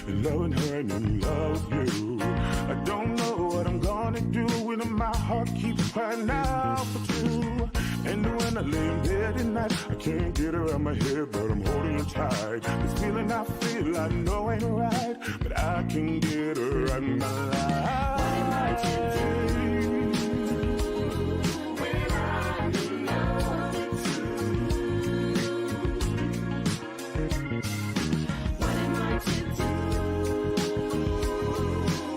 in loving her and in love with you. I don't know what I'm gonna do when my heart keeps crying out for you. And when I lay in bed at night, I can't get her out of my head, but I'm holding her tight. This feeling I feel, I know ain't right, but I can get her out of my life. What am I to do when I'm in love with you? What am I to do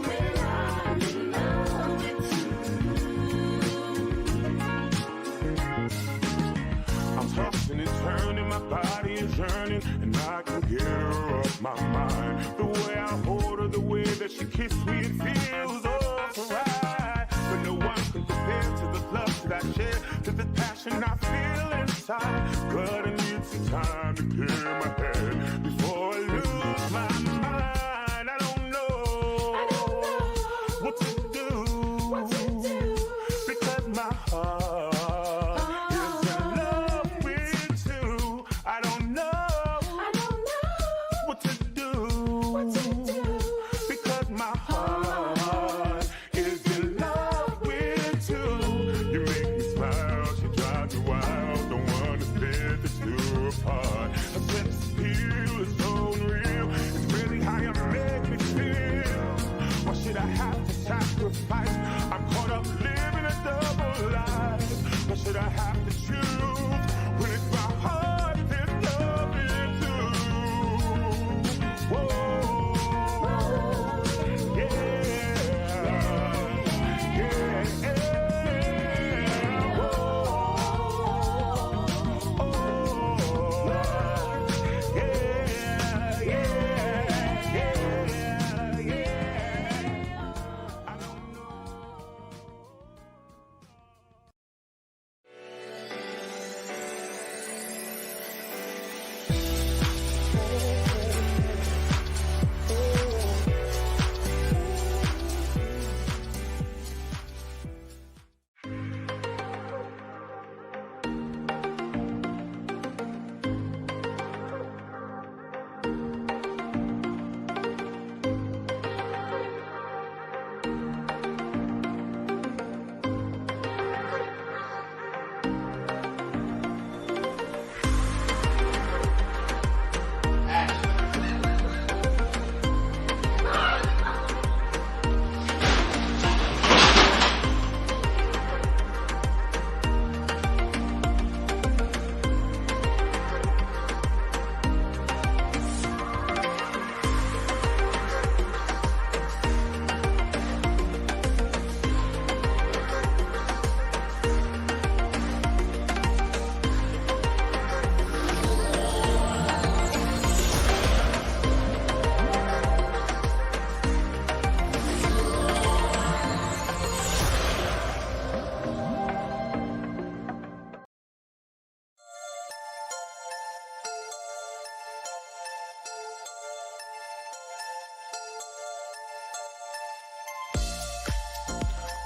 when I'm in love with you? I'm tossing and turning, my body is yearning, and I can get her off my mind. The way I hold her, the way that she kissed me, it feels alright. But no one can compare to the love that I share, to the passion I feel inside. But I need some time to clear my head before I lose my mind. I don't know what to do, because my heart is in love with you. I don't know what to do, because my heart is in love with you. You make me smile, she drives me wild, don't want to split the two apart. A sense of feel is so unreal, it's really how you make me feel. Why should I have to sacrifice? I'm caught up living a double life. Why should I have to choose when it's my heart that's loving too? Whoa, yeah, I don't know.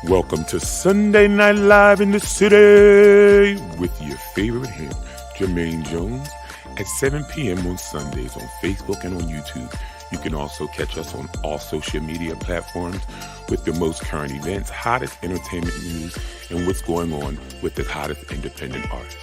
Welcome to Sunday Night Live in the City with your favorite him, Jermaine Jones, at 7 p.m. on Sundays on Facebook and on YouTube. You can also catch us on all social media platforms with the most current events, hottest entertainment news, and what's going on with the hottest independent artists.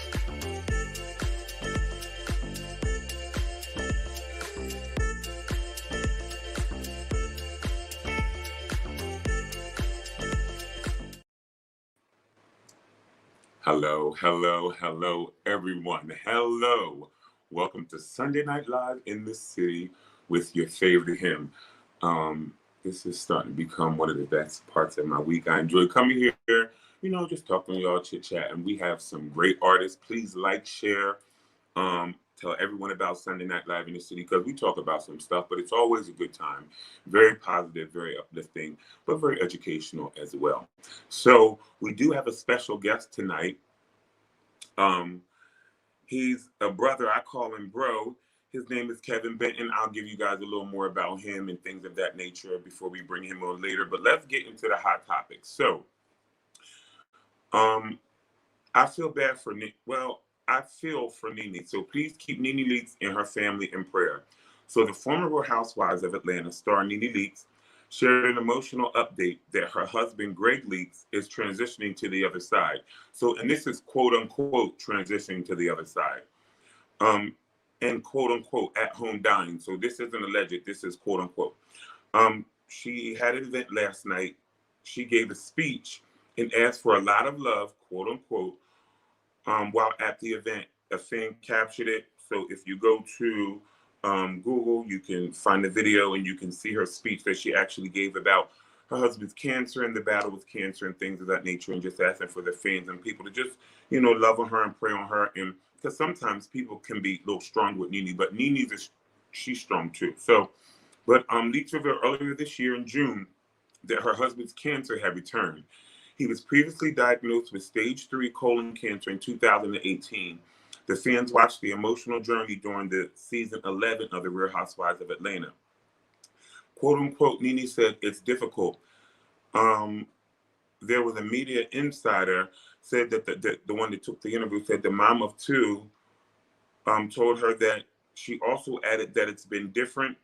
Hello, everyone. Hello. Welcome to Sunday Night Live in the City with your favorite him. This is starting to become one of the best parts of my week. I enjoy coming here, just talking to y'all, chit-chat, and we have some great artists. Please like, share, tell everyone about Sunday Night Live in the City, because we talk about some stuff, but it's always a good time. Very positive, very uplifting, but very educational as well. So we do have a special guest tonight. He's a brother. I call him bro. His name is Kevin Benton. I'll give you guys a little more about him and things of that nature before we bring him on later. But let's get into the hot topics. So, I feel bad for I feel for Nene. So please keep Nene Leaks and her family in prayer. So the former Real Housewives of Atlanta star Nene Leakes shared an emotional update that her husband Greg Leakes is transitioning to the other side. So, and this is quote unquote transitioning to the other side. Um, and quote unquote at home dying. So this isn't alleged. This is quote unquote. She had an event last night. She gave a speech and asked for a lot of love, quote unquote, while at the event. A fan captured it. So if you go to Google, you can find the video and you can see her speech that she actually gave about her husband's cancer and the battle with cancer and things of that nature, and just asking for the fans and people to just, love on her and pray on her. And because sometimes people can be a little strong with Nene, but she's strong too. So, but leaked revealed earlier this year in June that her husband's cancer had returned. He was previously diagnosed with stage 3 colon cancer in 2018. The fans watched the emotional journey during the season 11 of The Real Housewives of Atlanta. Quote unquote, Nene said, it's difficult. There was a media insider said that the one that took the interview said the mom of two told her that she also added that it's been different.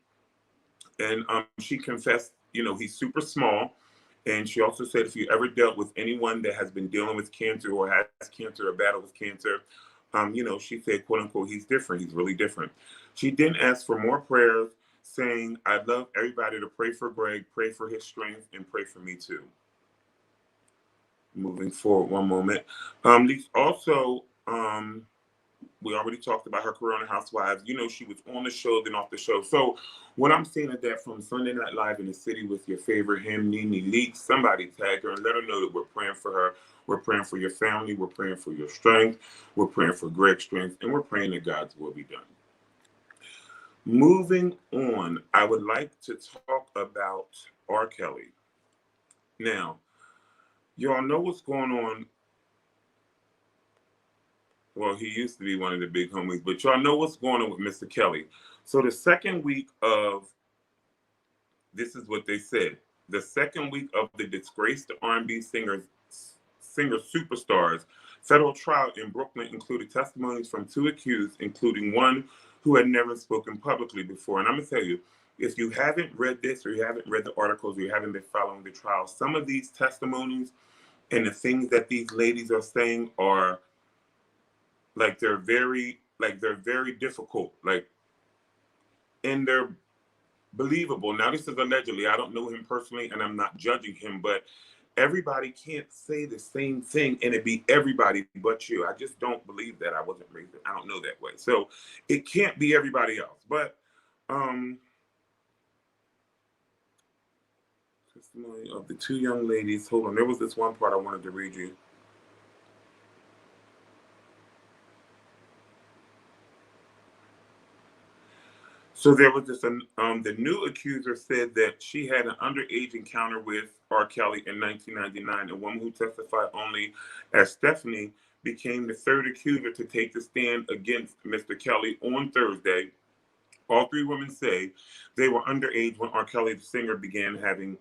And she confessed, he's super small. And she also said, if you ever dealt with anyone that has been dealing with cancer or has cancer or battle with cancer, she said, quote unquote, he's different. He's really different. She then asked for more prayers, saying, I'd love everybody to pray for Greg, pray for his strength, and pray for me too. Moving forward, one moment. Also, we already talked about her career on Housewives. She was on the show, then off the show. So what I'm saying is that from Sunday Night Live in the City with your favorite him, Nene Leakes, somebody tag her and let her know that we're praying for her. We're praying for your family. We're praying for your strength. We're praying for Greg's strength. And we're praying that God's will be done. Moving on, I would like to talk about R. Kelly. Now, y'all know what's going on. Well, he used to be one of the big homies, but y'all know what's going on with Mr. Kelly. So the second week of, this is what they said, the second week of the disgraced R&B singer superstars federal trial in Brooklyn included testimonies from 2 accused, including one who had never spoken publicly before. And I'm going to tell you, if you haven't read this or you haven't read the articles or you haven't been following the trial, some of these testimonies and the things that these ladies are saying are they're very difficult, and they're believable. Now, this is allegedly. I don't know him personally, and I'm not judging him, but everybody can't say the same thing and it be everybody but you. I just don't believe that. I wasn't raised. I don't know that way, so it can't be everybody else. But testimony of the 2 young ladies. Hold on, there was this one part I wanted to read you. So there was this, the new accuser said that she had an underage encounter with R. Kelly in 1999. A woman who testified only as Stephanie became the 3rd accuser to take the stand against Mr. Kelly on Thursday. All 3 women say they were underage when R. Kelly, the singer, began having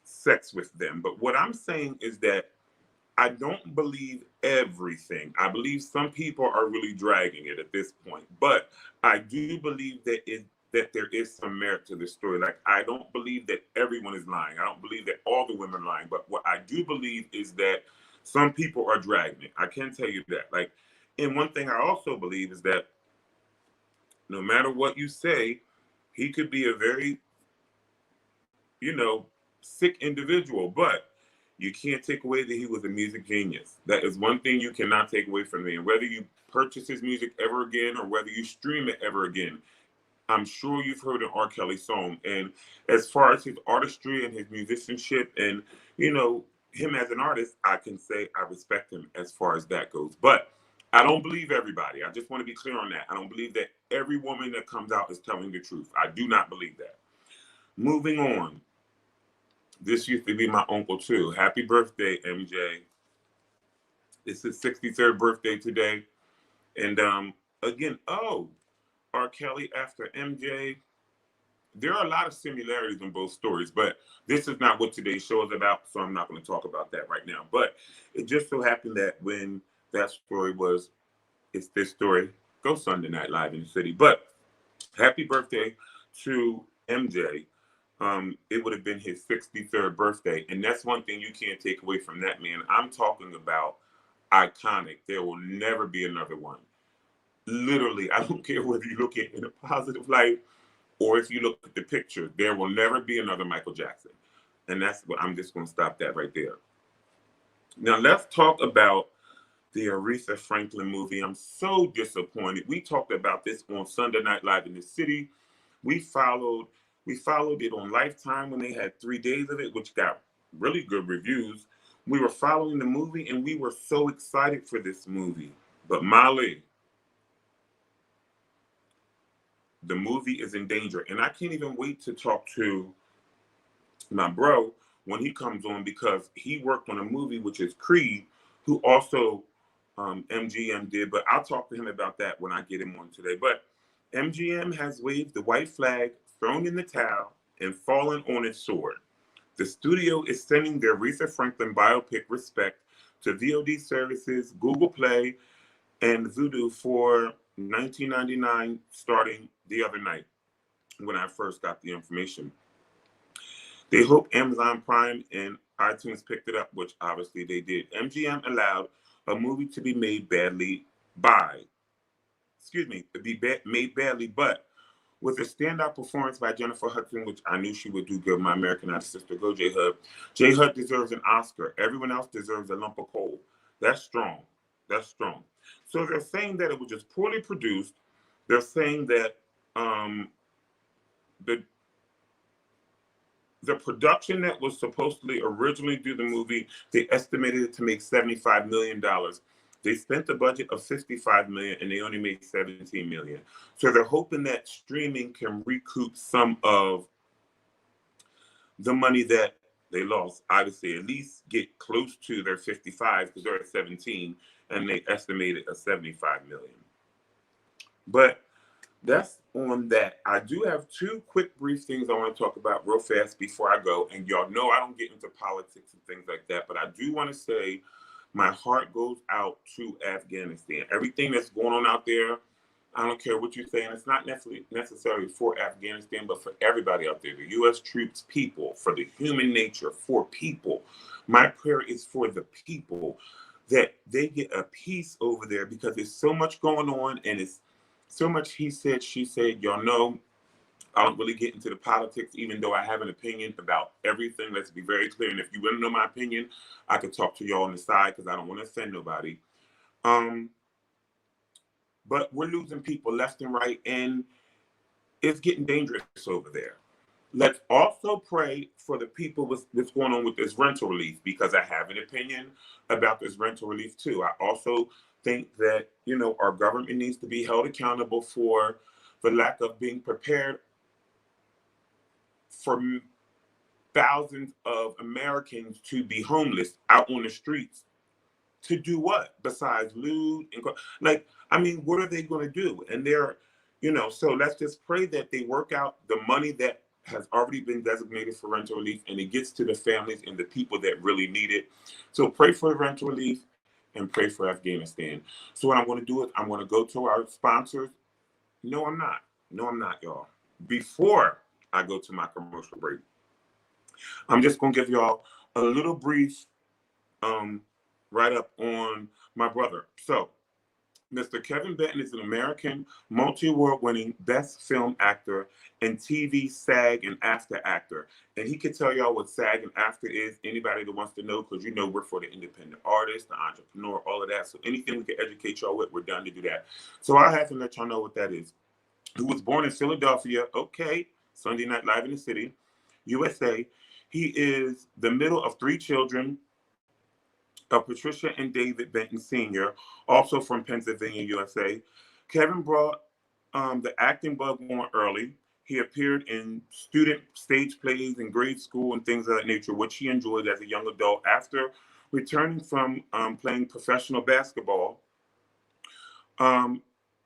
sex with them. But what I'm saying is that I don't believe everything. I believe some people are really dragging it at this point, but I do believe that there is some merit to this story. I don't believe that everyone is lying. I don't believe that all the women are lying, but what I do believe is that some people are dragging it. I can tell you that. And one thing I also believe is that no matter what you say, he could be a very, sick individual, but you can't take away that he was a music genius. That is one thing you cannot take away from me. And whether you purchase his music ever again or whether you stream it ever again, I'm sure you've heard an R. Kelly song. And as far as his artistry and his musicianship and, him as an artist, I can say I respect him as far as that goes. But I don't believe everybody. I just want to be clear on that. I don't believe that every woman that comes out is telling the truth. I do not believe that. Moving on. This used to be my uncle too. Happy birthday, MJ. It's his 63rd birthday today. And again, R. Kelly after MJ. There are a lot of similarities in both stories, but this is not what today's show is about, so I'm not going to talk about that right now. But it just so happened that when that story it's this story, go Sunday Night Live in the City. But Happy birthday to MJ. It would have been his 63rd birthday. And that's one thing you can't take away from that man. I'm talking about iconic. There will never be another one. Literally, I don't care whether you look at it in a positive light or if you look at the picture, there will never be another Michael Jackson. And that's what I'm just going to stop that right there. Now, let's talk about the Aretha Franklin movie. I'm so disappointed. We talked about this on Sunday Night Live in the City. We followed we followed it on Lifetime when they had 3 days of it, which got really good reviews. We were following the movie and we were so excited for this movie. But Molly, the movie is in danger. And I can't even wait to talk to my bro when he comes on because he worked on a movie which is Creed, who also MGM did. But I'll talk to him about that when I get him on today. But MGM has waved the white flag, thrown in the towel, and fallen on its sword. The studio is sending their Aretha Franklin biopic Respect to VOD services, Google Play, and Vudu for $19.99 starting the other night when I first got the information. They hope Amazon Prime and iTunes picked it up, which obviously they did. MGM allowed a movie to be made badly made badly, but with a standout performance by Jennifer Hudson, which I knew she would do good, my American Idol sister, go J Hud. J Hud deserves an Oscar. Everyone else deserves a lump of coal. That's strong. That's strong. So they're saying that it was just poorly produced. They're saying that the the production that was supposedly originally do the movie, they estimated it to make $75 million. They spent a budget of $55 million and they only made $17 million. So they're hoping that streaming can recoup some of the money that they lost. Obviously, at least get close to their 55 because they're at 17 and they estimated a 75 million. But that's on that. I do have two quick brief things I want to talk about real fast before I go. And y'all know I don't get into politics and things like that, but I do want to say my heart goes out to Afghanistan. Everything that's going on out there, I don't care what you're saying. It's not necessarily for Afghanistan, but for everybody out there. The U.S. troops, people, for the human nature, for people. My prayer is for the people that they get a peace over there because there's so much going on and it's so much he said, she said. Y'all know I don't really get into the politics, even though I have an opinion about everything. Let's be very clear. And if you want to know my opinion, I could talk to y'all on the side because I don't want to offend nobody. But we're losing people left and right, and it's getting dangerous over there. Let's also pray for the people with what's going on with this rental relief, because I have an opinion about this rental relief too. I also think that, you know, our government needs to be held accountable for the lack of being prepared for thousands of Americans to be homeless out on the streets. To do what besides loot and like, I mean, what are they going to do? And they're, you know, so let's just pray that they work out the money that has already been designated for rental relief and it gets to the families and the people that really need it. So pray for rental relief and pray for Afghanistan. So what I'm going to do is I'm going to go to our sponsors. No, I'm not. No, I'm not, y'all. Before I go to my commercial break, I'm just going to give y'all a little brief write up on my brother. So, Mr. Kevin Benton is an American multi-award winning best film actor and TV SAG and AFTRA actor. And he could tell y'all what SAG and AFTRA is, anybody that wants to know, because you know we're for the independent artist, the entrepreneur, all of that. So anything we can educate y'all with, we're done to do that. So I have to let y'all know what that is. Who was born in Philadelphia, okay, Sunday Night Live in the City, USA. He is the middle of three children, of Patricia and David Benton Sr., also from Pennsylvania, USA. Kevin brought the acting bug on early. He appeared in student stage plays in grade school and things of that nature, which he enjoyed as a young adult. After returning from playing professional basketball,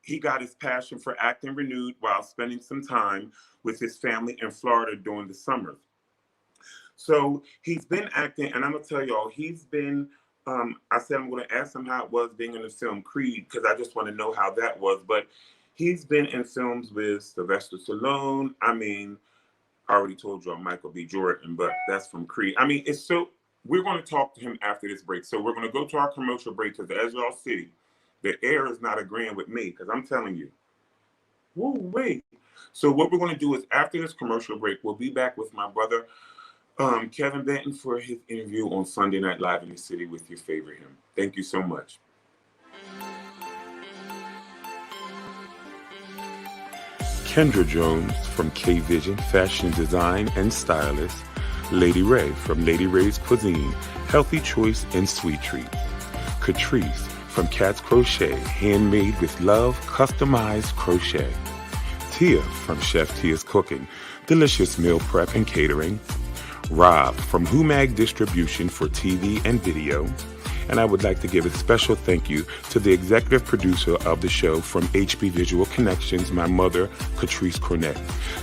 he got his passion for acting renewed while spending some time with his family in Florida during the summers. So he's been acting, and I'm going to tell y'all, he's been I said I'm going to ask him how it was being in the film Creed because I just want to know how that was. But He's been in films with Sylvester Stallone. I mean, I already told you I'm Michael B. Jordan, but that's from Creed. I mean, it's so. We're going to talk to him after this break. So we're going to go to our commercial break because, as y'all see, the air is not agreeing with me because I'm telling you. Whoa, wait. So what we're going to do is after this commercial break, we'll be back with my brother, Kevin Benton, for his interview on Sunday Night Live in the City with your favorite him. Thank you so much. Kendra Jones from K-Vision Fashion Design and Stylist. Lady Ray from Lady Ray's Cuisine, Healthy Choice and Sweet Treat. Catrice from Cat's Crochet, handmade with love, customized crochet. Tia from Chef Tia's Cooking, delicious meal prep and catering. Rob from Humag Distribution for TV and video. And I would like to give a special thank you to the executive producer of the show from HB Visual Connections, my mother, Catrice Cornett.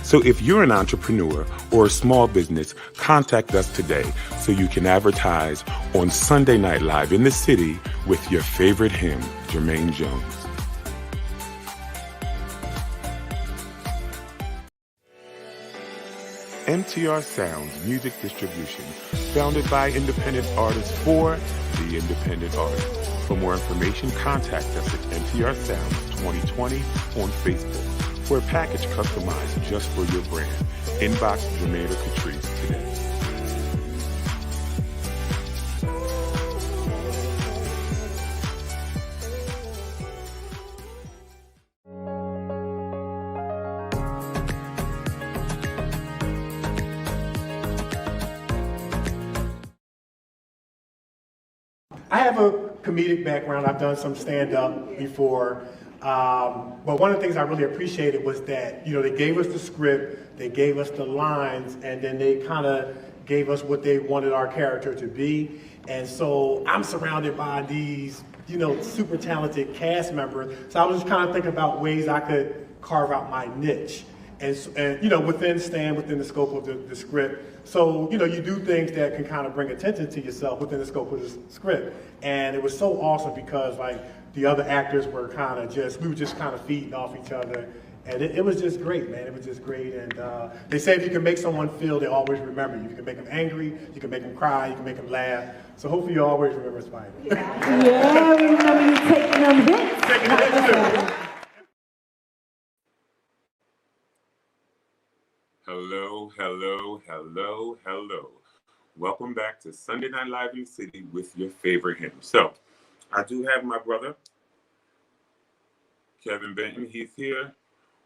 So if you're an entrepreneur or a small business, contact us today so you can advertise on Sunday Night Live in the City with your favorite him, Jermaine Jones. MTR Sounds Music Distribution, founded by independent artists for the independent artists. For more information, contact us at MTR Sounds 2020 on Facebook for a package customized just for your brand. Inbox Jermaine or Catrice today. I have a comedic background. I've done some stand-up before. But one of the things I really appreciated was that, they gave us the script, they gave us the lines, and then they kind of gave us what they wanted our character to be. And so I'm surrounded by these, super talented cast members. So I was just kind of thinking about ways I could carve out my niche. And within the scope of the script. So, you do things that can kind of bring attention to yourself within the scope of the script. And it was so awesome because, the other actors were we were just kind of feeding off each other. And it was just great, man. It was just great. And they say if you can make someone feel, they always remember you. You can make them angry, you can make them cry, you can make them laugh. So hopefully you always remember Spider. Yeah, we remember you taking them hits. Taking hits too. Hello, hello, hello, hello. Welcome back to Sunday Night Live in the City with your favorite him. So, I do have my brother, Kevin Benton. He's here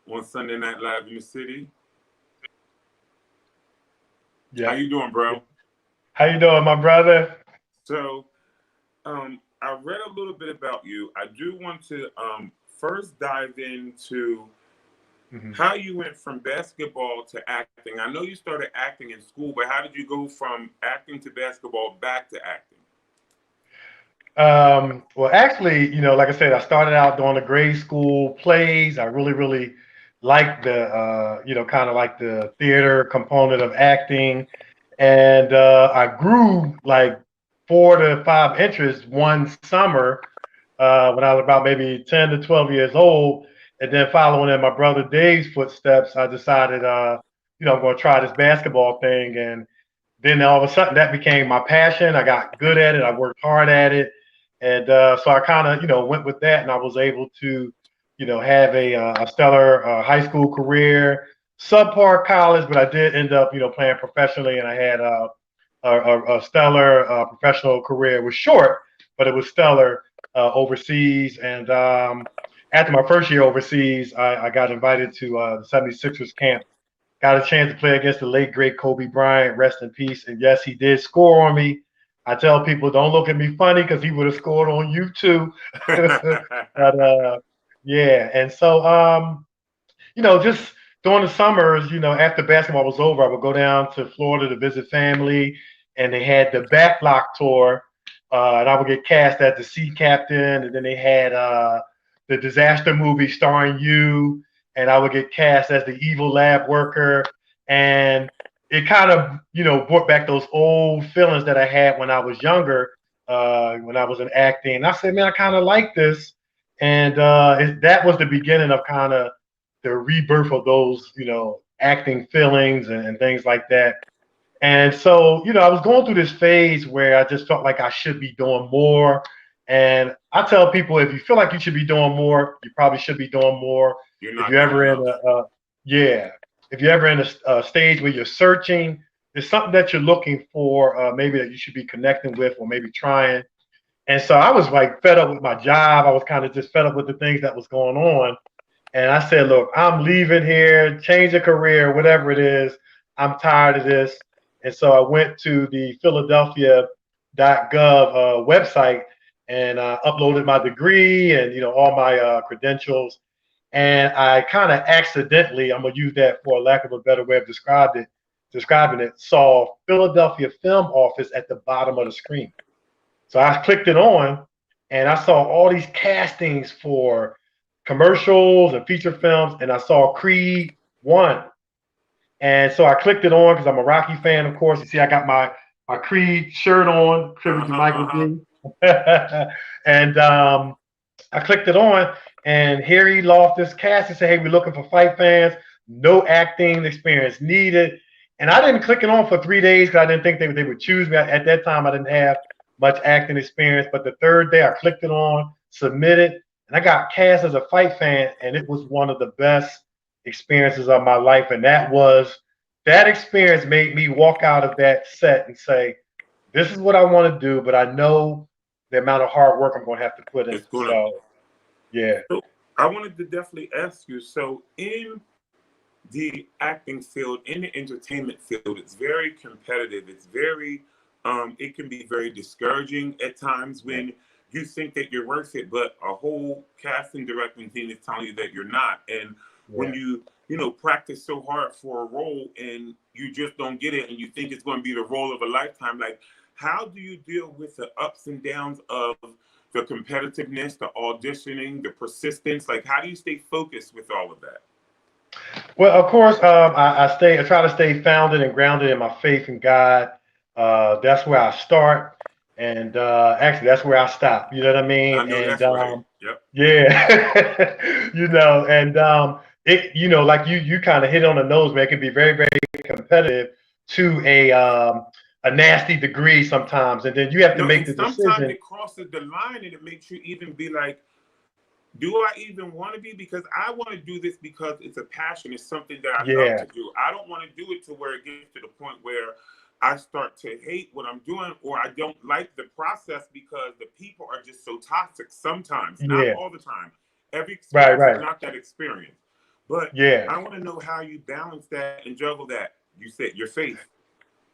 on Sunday Night Live in the City. Yeah. How you doing, bro? How you doing, my brother? So, I read a little bit about you. I do want to first dive into how you went from basketball to acting. I know you started acting in school, but how did you go from acting to basketball back to acting? Well, actually, like I said, I started out doing the grade school plays. I really, really liked the, kind of like the theater component of acting. And I grew like 4 to 5 inches one summer when I was about maybe 10 to 12 years old. And then following in my brother Dave's footsteps, I decided, I'm going to try this basketball thing. And then all of a sudden that became my passion. I got good at it. I worked hard at it. And so I kind of, went with that. And I was able to, have a stellar high school career, subpar college, but I did end up, playing professionally. And I had a stellar professional career. It was short, but it was stellar overseas. And after my first year overseas, I got invited to the 76ers camp. Got a chance to play against the late, great Kobe Bryant, rest in peace. And yes, he did score on me. I tell people, don't look at me funny because he would have scored on you too. But yeah, and so, just during the summers, after basketball was over, I would go down to Florida to visit family, and they had the Backlot tour, and I would get cast as the sea captain, and then they had the disaster movie starring you, and I would get cast as the evil lab worker. And it kind of, brought back those old feelings that I had when I was younger, when I was in acting. And I said, man, I kind of like this. And that was the beginning of kind of the rebirth of those, acting feelings and things like that. And so, I was going through this phase where I just felt like I should be doing more. And I tell people, if you feel like you should be doing more, you probably should be doing more. You're If not you're doing ever in enough. yeah, if you're ever in a stage where you're searching, there's something that you're looking for, maybe that you should be connecting with or maybe trying. And so I was like fed up with my job. I was kind of just fed up with the things that was going on. And I said, look, I'm leaving here, change a career, whatever it is. I'm tired of this. And so I went to the Philadelphia.gov website and uploaded my degree and all my credentials. And I kind of accidentally, I'm gonna use that for a lack of a better way of describing it, saw Philadelphia Film Office at the bottom of the screen. So I clicked it on, and I saw all these castings for commercials and feature films, and I saw Creed 1. And so I clicked it on because I'm a Rocky fan, of course. You see, I got my Creed shirt on, tribute to Michael B. And I clicked it on, and Harry Loftus cast and said, hey, we're looking for fight fans, no acting experience needed. And I didn't click it on for 3 days because I didn't think they would choose me. At that time, I didn't have much acting experience. But the third day, I clicked it on, submitted, and I got cast as a fight fan, and it was one of the best experiences of my life. And that experience made me walk out of that set and say, this is what I want to do, but I know the amount of hard work I'm going to have to put in. So, yeah. So I wanted to definitely ask you, so in the acting field, in the entertainment field, it's very competitive. It's very, it can be very discouraging at times when you think that you're worth it, but a whole casting directing team is telling you that you're not. And when you practice so hard for a role and you just don't get it and you think it's going to be the role of a lifetime, like, how do you deal with the ups and downs of the competitiveness, the auditioning, the persistence? Like, how do you stay focused with all of that? Well, of course, I try to stay founded and grounded in my faith in God. That's where I start, and actually, that's where I stop. You know what I mean? I know And that's right. Yep. yeah, like you kind of hit on the nose, man. It can be very, very competitive to a nasty degree sometimes, and then you have to make the sometimes decision. it crosses the line, and it makes you even be like, do I even want to be? Because I want to do this because it's a passion. It's something that I love to do. I don't want to do it to where it gets to the point where I start to hate what I'm doing, or I don't like the process because the people are just so toxic sometimes, not all the time. Every experience is not that experience. But I want to know how you balance that and juggle that. You said your faith.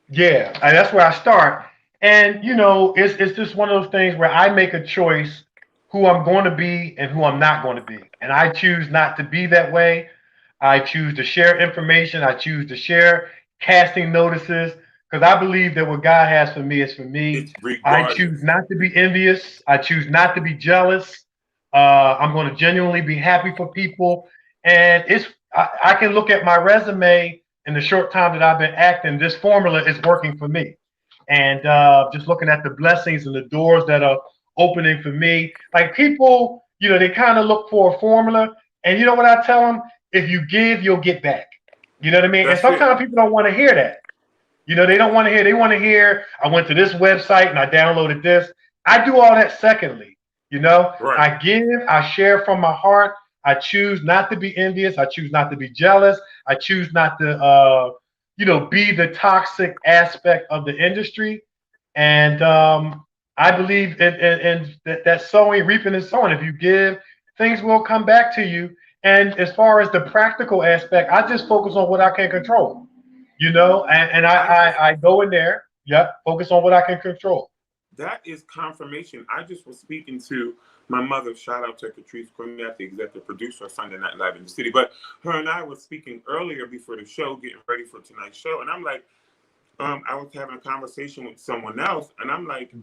Yeah, and that's where I start. And it's just one of those things where I make a choice who I'm going to be and who I'm not going to be. And I choose not to be that way. I choose to share information. I choose to share casting notices because I believe that what God has for me is for me. I choose not to be envious. I choose not to be jealous. I'm going to genuinely be happy for people. And I can look at my resume in the short time that I've been acting. This formula is working for me. And just looking at the blessings and the doors that are opening for me. Like people, they kind of look for a formula. And you know what I tell them? If you give, you'll get back. You know what I mean? And sometimes people don't want to hear that. They don't want to hear. They want to hear, I went to this website and I downloaded this. I do all that secondly. I give, I share from my heart. I choose not to be envious. I choose not to be jealous. I choose not to, be the toxic aspect of the industry. And I believe in that sowing, reaping, and sowing. If you give, things will come back to you. And as far as the practical aspect, I just focus on what I can control. And I go in there, focus on what I can control. That is confirmation. I just was speaking to my mother, shout out to Catrice Cornett, the executive producer of Sunday Night Live in the City. But her and I were speaking earlier before the show, getting ready for tonight's show. And I'm like, I was having a conversation with someone else, and I'm like,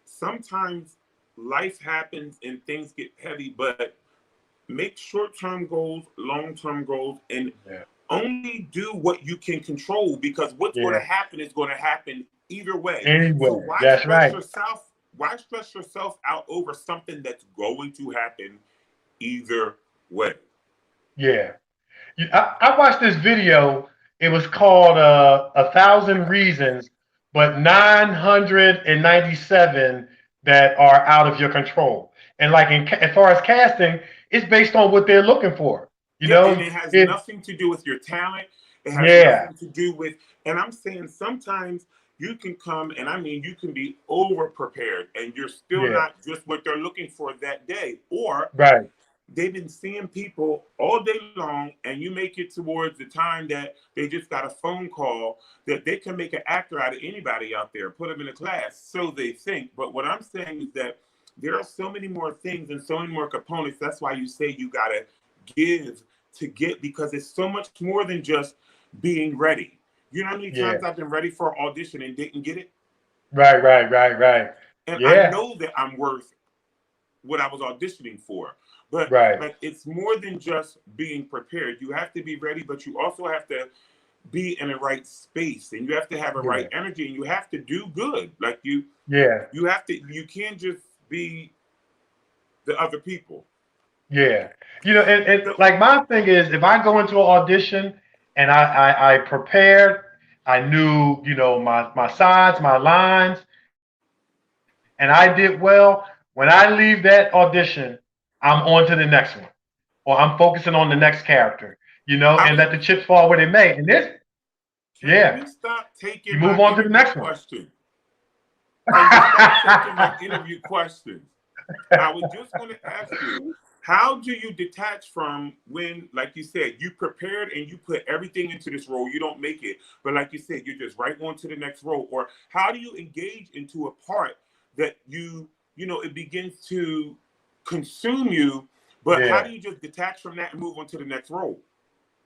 sometimes life happens and things get heavy, but make short-term goals, long-term goals, and only do what you can control, because what's going to happen is going to happen either way. Anyway, so why stress yourself out over something that's going to happen either way. Yeah. I watched this video. It was called "A Thousand Reasons," but 997 that are out of your control. And like as far as casting, it's based on what they're looking for. You Yeah, and know, it has nothing to do with your talent. It has yeah, nothing to do with, and I'm saying sometimes you can come, and I mean, you can be over prepared and you're still yeah, not just what they're looking for that day. Or right, they've been seeing people all day long, and you make it towards the time that they just got a phone call that they can make an actor out of anybody out there, put them in a class, so they think. But what I'm saying is that there are so many more things and so many more components. That's why you say you got to give to get, because it's so much more than just being ready. You know how many yeah, times I've been ready for an audition and didn't get it? right. And I Yeah, know that I'm worth what I was auditioning for. But right, like, it's more than just being prepared. You have to be ready, but you also have to be in the right space, and you have to have a yeah, right energy, and you have to do good. Like yeah, you can't just be the other people. yeah. You know, and So like my thing is, if I go into an audition and I prepared, I knew, my sides, my lines, and I did well. When I leave that audition, I'm on to the next one, or I'm focusing on the next character, I and was, let the chips fall where they may. And this, can yeah, we stop you taking my move on to the interview next one. questions? Can we stop taking my interview questions? I was just going to ask you, how do you detach from when, like you said, you prepared and you put everything into this role, you don't make it, but like you said, you're just right on to the next role? Or how do you engage into a part that it begins to consume you, but how Yeah. do you just detach from that and move on to the next role?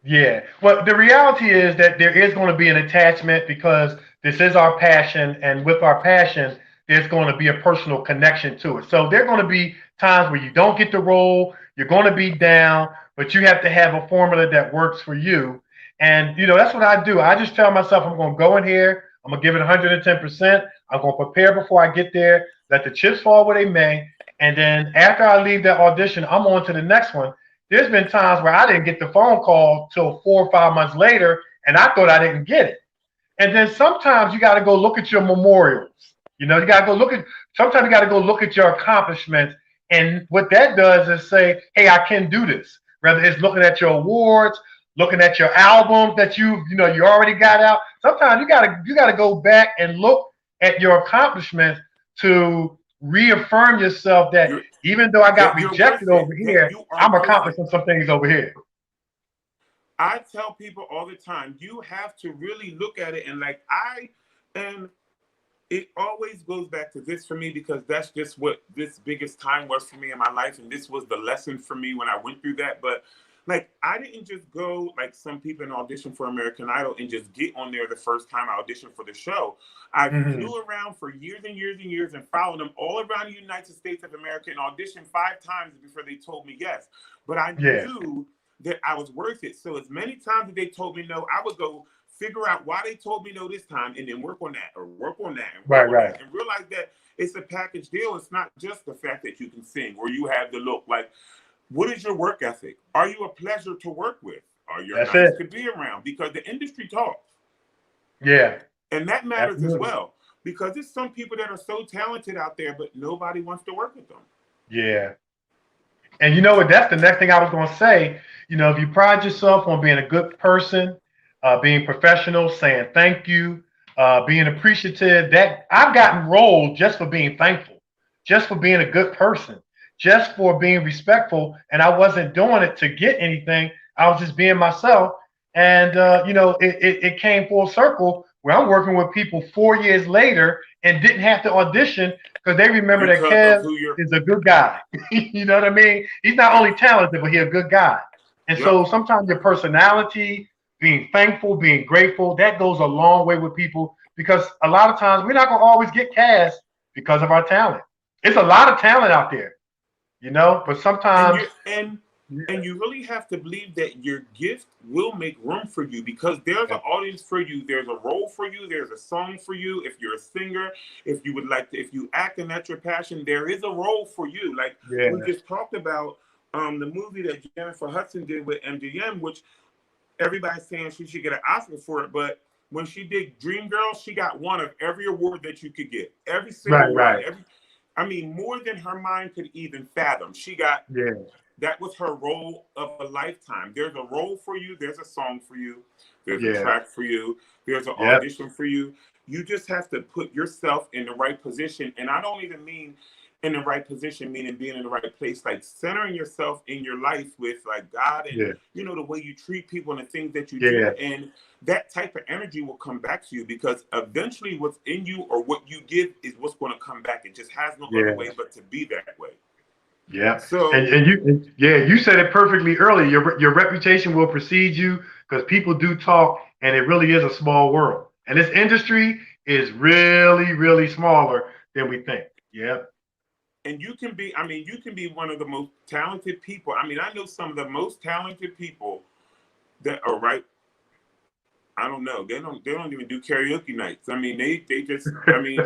Yeah. Well, the reality is that there is going to be an attachment because this is our passion. And with our passion, there's going to be a personal connection to it. So there are going to be times where you don't get the role, you're going to be down, but you have to have a formula that works for you. And, that's what I do. I just tell myself I'm going to go in here, I'm going to give it 110%. I'm going to prepare before I get there, let the chips fall where they may. And then after I leave that audition, I'm on to the next one. There's been times where I didn't get the phone call till 4 or 5 months later, and I thought I didn't get it. And then sometimes you got to go look at your memorials. You got to go look at. Sometimes you got to go look at your accomplishments, and what that does is say, "Hey, I can do this." Whether it's looking at your awards, looking at your albums that you already got out. Sometimes you gotta go back and look at your accomplishments to reaffirm yourself that You're even though I got that you're worth rejected it, over that here, you are I'm worth it. accomplishing some things over here. I tell people all the time, you have to really look at it, and and it always goes back to this for me, because that's just what this biggest time was for me in my life, and this was the lesson for me when I went through that. But like, I didn't just go like some people in audition for American Idol and just get on there the first time I auditioned for the show. I Hmm. flew around for years and years and years and followed them all around the United States of America and auditioned 5 times before they told me yes. But I Yeah, knew that I was worth it. So as many times that they told me no, I would go figure out why they told me no this time, and then work on that, or work on that, and work on right. that, and realize that it's a package deal. It's not just the fact that you can sing or you have the look. Like, what is your work ethic? Are you a pleasure to work with? Are you That's nice it. to be around? Because the industry talks, Yeah, and that matters as absolutely. well. Because there's some people that are so talented out there, but nobody wants to work with them. Yeah. And you know what? That's the next thing I was going to say. If you pride yourself on being a good person, being professional, saying thank you, being appreciative, that I've gotten roles just for being thankful, just for being a good person, just for being respectful. And I wasn't doing it to get anything. I was just being myself. And, it came full circle where I'm working with people 4 years later and didn't have to audition because they remember that Because of Kev who you're. is a good guy. You know what I mean? He's not Yep. only talented, but he's a good guy. And Yep. so sometimes your personality, being thankful, being grateful, that goes a long way with people because a lot of times we're not going to always get cast because of our talent. It's a lot of talent out there, but and sometimes, you and you really have to believe that your gift will make room for you, because there's an audience for you, there's a role for you, there's a song for you. If you're a singer, if you would like to, if you act and that's your passion, there is a role for you. Like we yeah, just talked about the movie that Jennifer Hudson did with MGM, which everybody's saying she should get an Oscar for it, but when she did Dreamgirls, she got one of every award that you could get. Every single one. I mean, more than her mind could even fathom. She got, that was her role of a lifetime. There's a role for you. There's a song for you. There's a track for you. There's an audition for you. You just have to put yourself in the right position. And I don't even mean in the right position, meaning being in the right place, like centering yourself in your life with like God and, you know, the way you treat people and the things that you do. And that type of energy will come back to you because eventually what's in you or what you give is what's going to come back. It just has no other way but to be that way. Yeah. So, and you said it perfectly earlier. Your reputation will precede you because people do talk and it really is a small world. And this industry is really, really smaller than we think. Yeah. And you can be, I mean, you can be one of the most talented people. I mean, I know some of the most talented people that are I don't know. They don't even do karaoke nights. I mean, they just, I mean.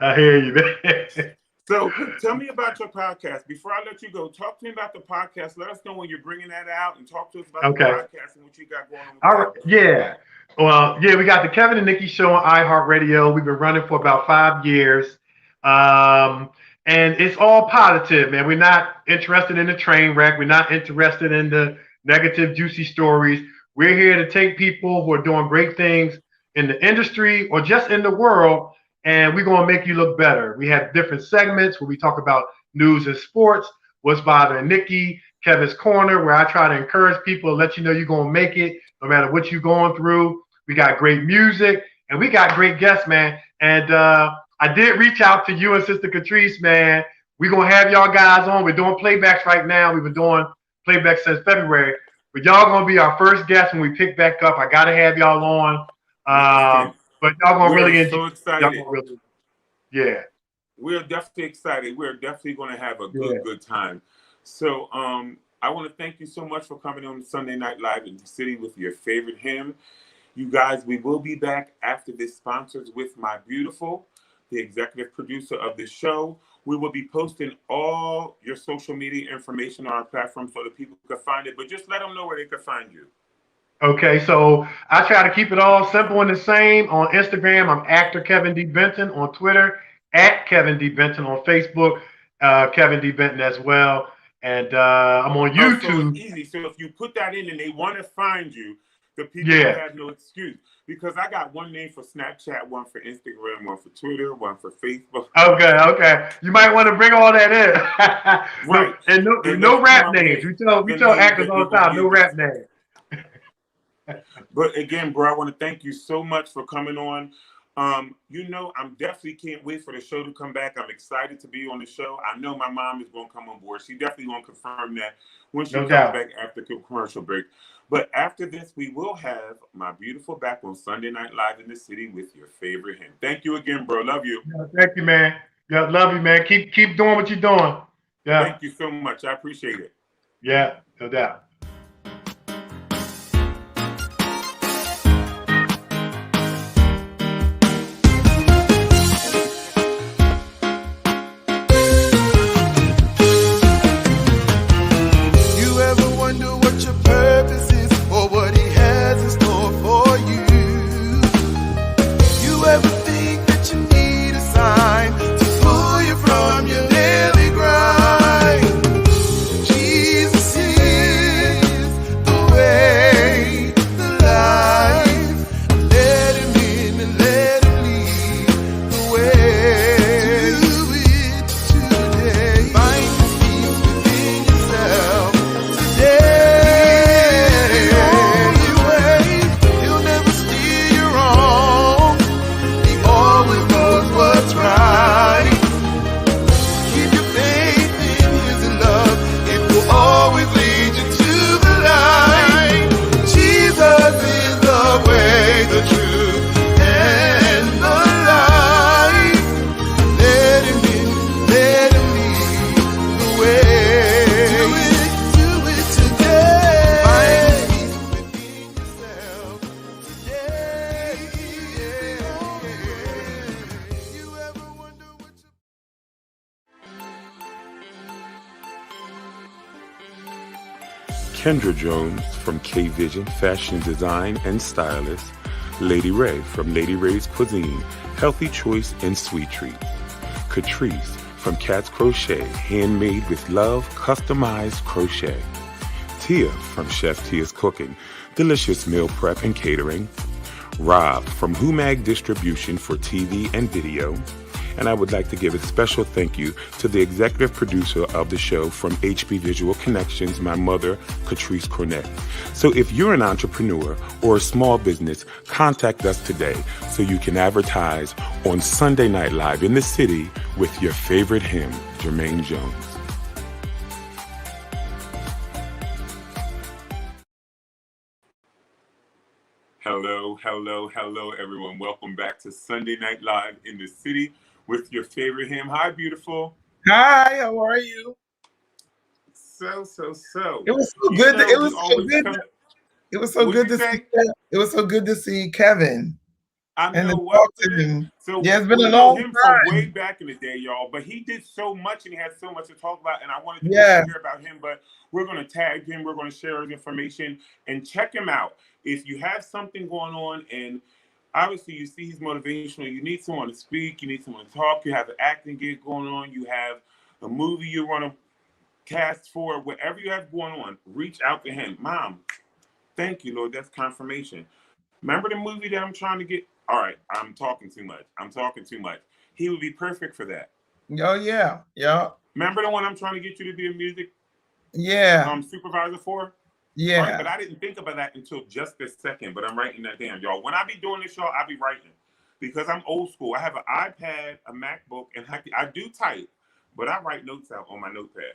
I hear you, man. So tell me about your podcast. Before I let you go, talk to me about the podcast. Let us know when you're bringing that out and talk to us about the podcast and what you got going on. All right. Yeah. Well, we got the Kevin and Nikki show on iHeartRadio. We've been running for about 5 years. And it's all positive, man. We're not interested in the train wreck. We're not interested in the negative, juicy stories. We're here to take people who are doing great things in the industry or just in the world, and we're going to make you look better. We have different segments where we talk about news and sports, what's bothering Nikki, Kevin's Corner, where I try to encourage people and let you know you're going to make it no matter what you're going through. We got great music, and we got great guests, man. And I did reach out to you and Sister Catrice, man. We're going to have y'all guys on. We're doing playbacks right now. We've been doing playbacks since February. But y'all going to be our first guest when we pick back up. I got to have y'all on. But y'all going to really enjoy. So excited. We're definitely excited. We're definitely going to have a good time. So I want to thank you so much for coming on Sunday Night Live in the city with your favorite hymn. You guys, we will be back after this sponsors with my beautiful, the executive producer of the show. We will be posting all your social media information on our platform so that people can find it, but just let them know where they can find you. Okay, so I try to keep it all simple and the same. On Instagram, I'm actor Kevin D. Benton. On Twitter, at Kevin D. Benton. On Facebook, Kevin D. Benton as well. And I'm on YouTube. So it's easy. So if you put that in and they want to find you, the people have no excuse. Because I got one name for Snapchat, one for Instagram, one for Twitter, one for Facebook. Okay. You might want to bring all that in. Right. And no rap names. We tell actors all the time, no rap names. But again, bro, I want to thank you so much for coming on. You know, I'm definitely can't wait for the show to come back. I'm excited to be on the show. I know my mom is going to come on board. She definitely going to confirm that when she comes back after the commercial break. But after this, we will have my beautiful back on Sunday Night Live in the city with your favorite hymn. Thank you again, bro. Love you. Yeah, thank you, man. Yeah, love you, man. Keep doing what you're doing. Yeah. Thank you so much. I appreciate it. Yeah, no doubt. Jesus is Kendra Jones from K Vision Fashion Design and Stylist, Lady Ray from Lady Ray's Cuisine, Healthy Choice and Sweet Treats, Catrice from Cat's Crochet, handmade with love, customized crochet, Tia from Chef Tia's Cooking, delicious meal prep and catering, Rob from Humag Distribution for TV and video, and I would like to give a special thank you to the executive producer of the show from HB Visual Connections, my mother, Catrice Cornett. So if you're an entrepreneur or a small business, contact us today so you can advertise on Sunday Night Live in the city with your favorite Him, Jermaine Jones. Hello, everyone. Welcome back to Sunday Night Live in the city with your favorite Him. Hi, beautiful. Hi, how are you? So. It was so good. It was so good. It was so good to see. It was so good to see Kevin. I know and what. So yeah, it's been a long time. From way back in the day, y'all. But he did so much, and he had so much to talk about. And I wanted to hear about him. But we're going to tag him. We're going to share his information and check him out. If you have something going on, and obviously you see he's motivational, you need someone to speak, you need someone to talk, you have an acting gig going on, you have a movie you want to cast for, whatever you have going on, reach out to him. Mom, thank you, Lord. That's confirmation. Remember the movie that I'm trying to get? All right, I'm talking too much. He would be perfect for that. Oh, yeah. Remember the one I'm trying to get you to be a music supervisor for? Yeah. Right, but I didn't think about that until just this second, but I'm writing that down. Y'all, when I be doing this, y'all, I be writing because I'm old school. I have an iPad, a MacBook, and I do type, but I write notes out on my notepad.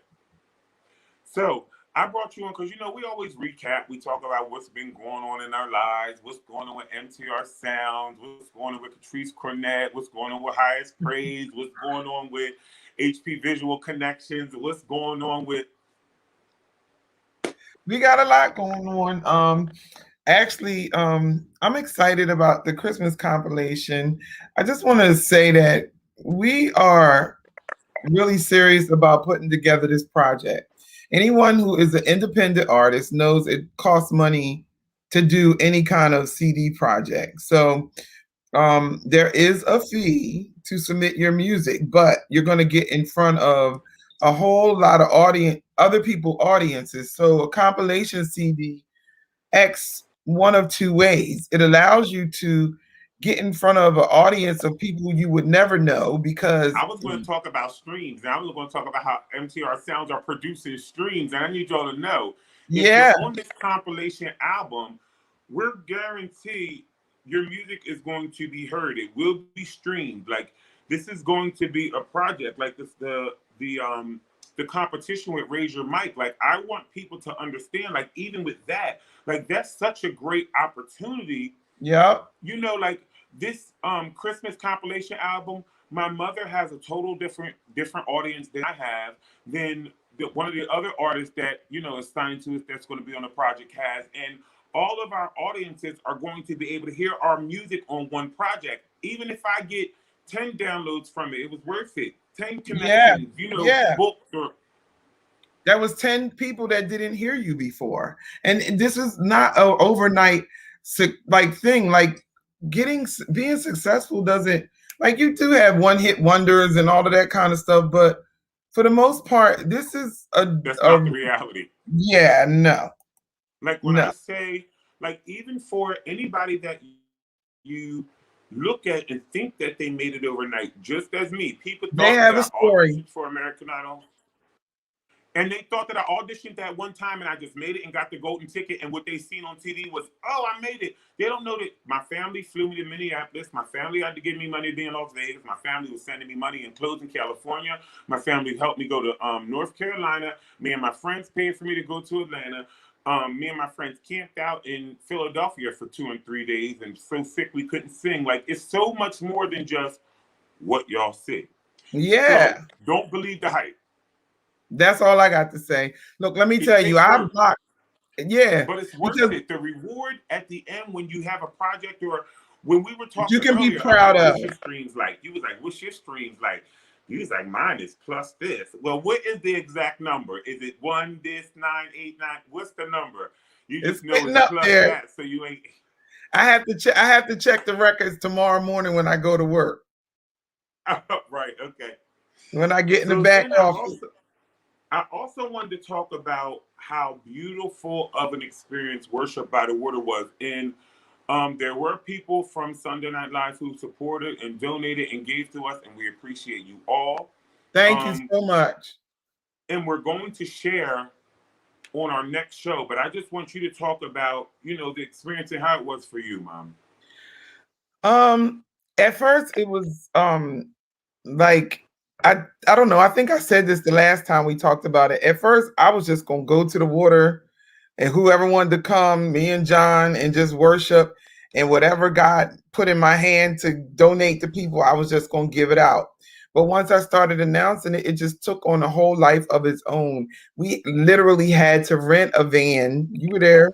So I brought you on because, we always recap. We talk about what's been going on in our lives, what's going on with MTR Sounds, what's going on with Catrice Cornett, what's going on with Highest Praise, what's going on with HP Visual Connections, what's going on with... We got a lot going on. Actually, I'm excited about the Christmas compilation. I just want to say that we are really serious about putting together this project. Anyone who is an independent artist knows it costs money to do any kind of CD project. So there is a fee to submit your music, but you're going to get in front of a whole lot of other people audiences. So a compilation CD acts one of two ways. It allows you to get in front of an audience of people you would never know, because I was going to talk about streams, and I was going to talk about how MTR Sounds are producing streams, and I need y'all to know, if you're on this compilation album, we're guaranteed your music is going to be heard. It will be streamed. Like, this is going to be a project like this, the competition with Raise Your Mic. Like, I want people to understand, like, even with that, like, that's such a great opportunity. Yeah. Like, this Christmas compilation album, my mother has a total different audience than I have, than one of the other artists that, is signed to us that's going to be on the project has. And all of our audiences are going to be able to hear our music on one project. Even if I get 10 downloads from it, it was worth it. 10 connections, booked or... That was 10 people that didn't hear you before. And this is not an overnight thing. Like, being successful doesn't, like, you do have one-hit wonders and all of that kind of stuff, but for the most part, this is that's not the reality. Yeah, no. Like, when I say, like, even for anybody that you look at and think that they made it overnight, just as me, people thought they have a story for American Idol. And they thought that I auditioned that one time and I just made it and got the golden ticket. And what they seen on TV was, oh, I made it. They don't know that my family flew me to Minneapolis. My family had to give me money to be in Las Vegas. My family was sending me money in clothes in California. My family helped me go to North Carolina. Me and my friends paid for me to go to Atlanta. Me and my friends camped out in Philadelphia for 2 and 3 days and so sick we couldn't sing. Like, it's so much more than just what y'all see. Yeah. So, don't believe the hype. That's all I got to say. Look, let me tell you, I'm blocked. Yeah. But it's worth it. The reward at the end when you have a project, or when we were talking you can earlier, be proud of what's your streams like? You was like, what's your streams like? He's like, mine is plus this. Well, what is the exact number? Is it 1, this, 989? What's the number? You It's just know sitting it's up plus there. that, so you ain't. I have to check. I have to check the records tomorrow morning when I go to work. Right. Okay. When I get in the So back then office. I also wanted to talk about how beautiful of an experience Worship by the Water was. And there were people from Sunday Night Live who supported and donated and gave to us, and we appreciate you all. Thank you so much. And we're going to share on our next show, but I just want you to talk about, the experience and how it was for you, Mom. At first it was like I don't know. I think I said this the last time we talked about it. At first, I was just gonna go to the water, and whoever wanted to come, me and John, and just worship, and whatever God put in my hand to donate to people, I was just gonna give it out. But once I started announcing it, it just took on a whole life of its own. We literally had to rent a van. You were there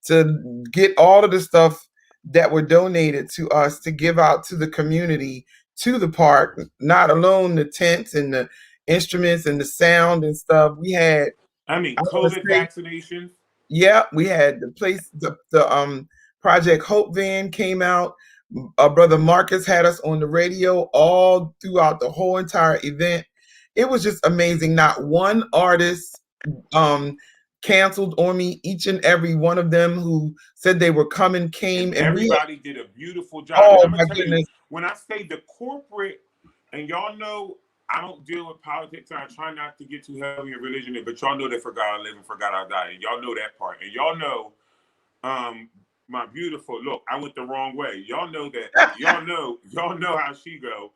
to get all of the stuff that were donated to us to give out to the community, to the park, not alone the tents and the instruments and the sound and stuff. We had, COVID vaccinations. Yeah, we had the place, the Project Hope van came out. Our brother Marcus had us on the radio all throughout the whole entire event. It was just amazing. Not one artist canceled on me. Each and every one of them who said they were coming came, and everybody did a beautiful job. Oh, and I'm my gonna tell goodness. you, when I say the corporate, and y'all know I don't deal with politics, and I try not to get too heavy in religion, but y'all know that for God I live and for God I die, and y'all know that part, and y'all know my beautiful look. I went the wrong way. Y'all know that. y'all know how she go.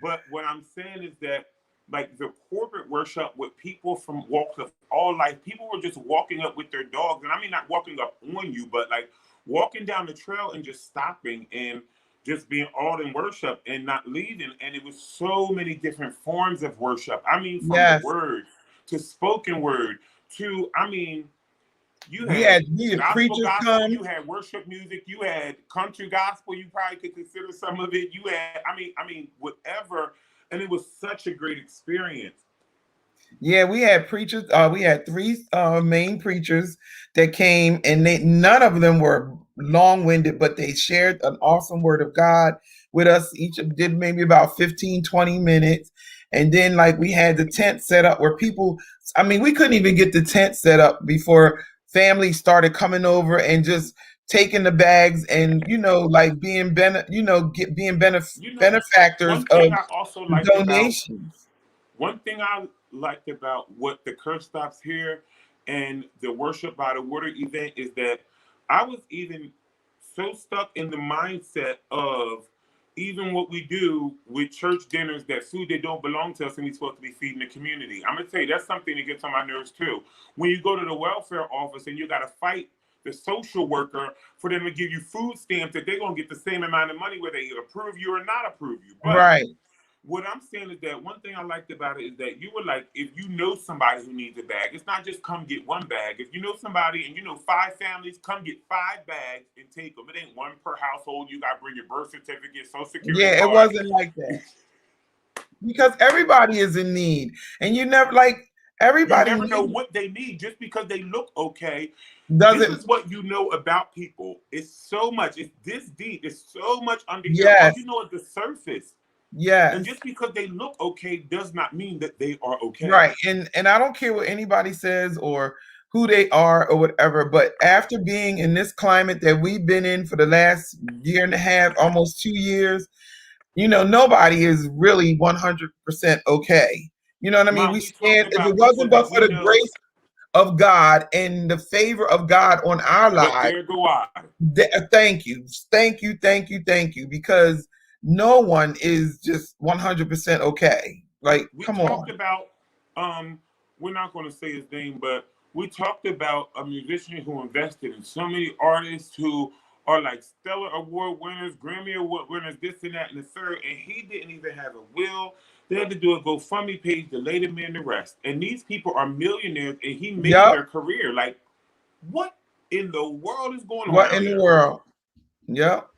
But what I'm saying is that, like, the corporate worship with people from walks of all life, people were just walking up with their dogs, and I mean not walking up on you, but like walking down the trail and just stopping and just being all in worship and not leaving. And it was so many different forms of worship. I mean, from the word to spoken word to, you had gospel, come. you had worship music, you had country gospel, you probably could consider some of it. You had, whatever. And it was such a great experience. Yeah, we had preachers. We had three main preachers that came, and none of them were long-winded, but they shared an awesome word of God with us. Each did maybe about 15, 20 minutes. And then, like, we had the tent set up where people, we couldn't even get the tent set up before families started coming over and just taking the bags and, like being benefactors of donations. One thing I liked about what the Curse Stops Here and the Worship by the Water event is that I was even so stuck in the mindset of even what we do with church dinners, that food that don't belong to us and we're supposed to be feeding the community. I'm going to tell you, that's something that gets on my nerves too. When you go to the welfare office and you got to fight the social worker for them to give you food stamps that they're going to get the same amount of money whether they approve you or not approve you. But right. What I'm saying is that one thing I liked about it is that you were like, if you know somebody who needs a bag, it's not just come get one bag. If you know somebody and you know 5 families, come get 5 bags and take them. It ain't one per household. You got to bring your birth certificate, social security card. It wasn't like that. Because everybody is in need. And you never, everybody. You never know what they need just because they look okay. This is what you know about people. It's so much. It's this deep. It's so much under here. All you know is the surface. Yes. And just because they look okay does not mean that they are okay. Right. And I don't care what anybody says or who they are or whatever, but after being in this climate that we've been in for the last year and a half, almost 2 years, nobody is really 100% okay. You know what I mean? We stand, if it wasn't but for the grace of God and the favor of God on our lives. But there go I. Thank you. Because no one is just 100% okay. Like, come on. We talked about, we're not going to say his name, but we talked about a musician who invested in so many artists who are like Stellar Award winners, Grammy Award winners, this and that and the third, and he didn't even have a will. They had to do a GoFundMe page to lay the man to rest. And these people are millionaires, and he made their career. Like, what in the world is going on? What in the world? Yep.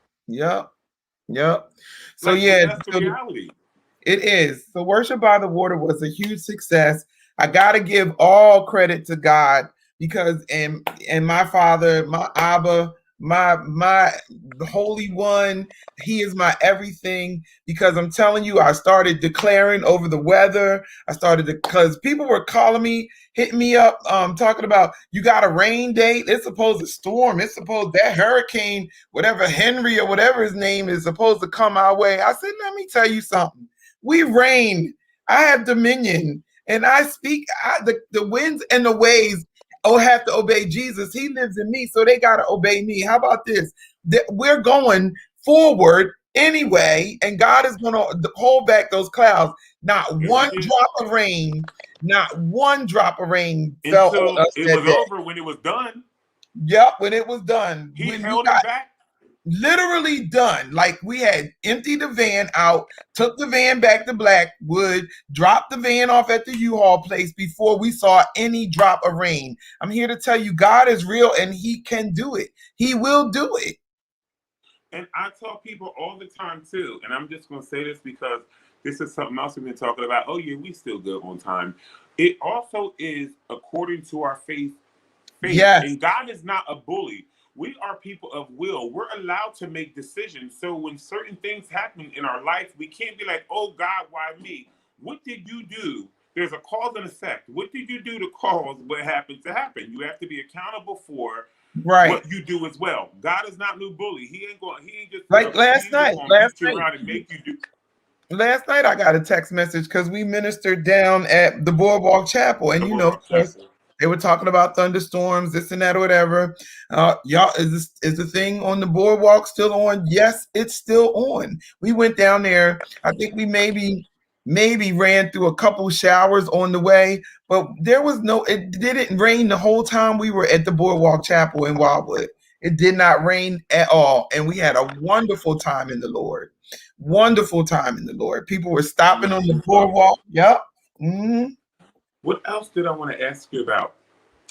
So, that's the reality. It is. So Worship by the Water was a huge success. I gotta give all credit to God because and my father, my Abba, my the Holy One, He is my everything. Because I'm telling you, I started declaring over the weather. I started because people were calling me, hitting me up, talking about you got a rain date. It's supposed to storm. It's supposed that hurricane, whatever Henry or whatever his name is, supposed to come our way. I said, let me tell you something. We reign. I have dominion, and I speak. The winds and the waves have to obey Jesus. He lives in me, so they got to obey me. How about this? We're going forward anyway, and God is going to hold back those clouds. Not one drop of rain, not one drop of rain fell on us it that was day. over when it was done. Yep, when it was done. He when held it back. Literally done. Like we had emptied the van out, took the van back to Blackwood, dropped the van off at the U-Haul place before we saw any drop of rain. I'm here to tell you, God is real and He can do it. He will do it. And I tell people all the time too, and I'm just going to say this because this is something else we've been talking about. Oh yeah, we still good on time. It also is according to our faith. Yes. And God is not a bully. We are people of will. We're allowed to make decisions. So when certain things happen in our life, we can't be like, oh God, why me? What did you do? There's a cause and effect. What did you do to cause what happened to happen? You have to be accountable for what you do as well. God is not no bully. He ain't just like last night. Around and make you do. Last night I got a text message because we ministered down at the Boardwalk Chapel, and of course, they were talking about thunderstorms, this and that, or whatever. Y'all, is the thing on the boardwalk still on? Yes, it's still on. We went down there. I think we maybe ran through a couple showers on the way, but there was it didn't rain the whole time we were at the Boardwalk Chapel in Wildwood. It did not rain at all, and we had a wonderful time in the Lord. Wonderful time in the Lord. People were stopping on the boardwalk. Yep. Mm-hmm. What else did I want to ask you about?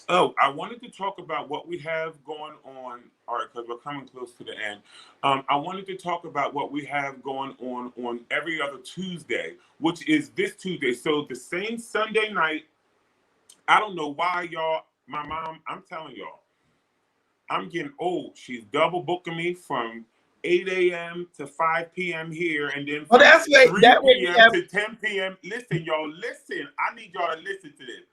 Oh, I wanted to talk about what we have going on. All right, because we're coming close to the end. I wanted to talk about what we have going on every other Tuesday, which is this Tuesday. So the same Sunday night. I don't know why y'all. My mom. I'm telling y'all. I'm getting old. She's double booking me from 8 a.m. to 5 p.m. here, and then from 3 p.m. to 10 p.m. Listen, y'all, listen. I need y'all to listen to this.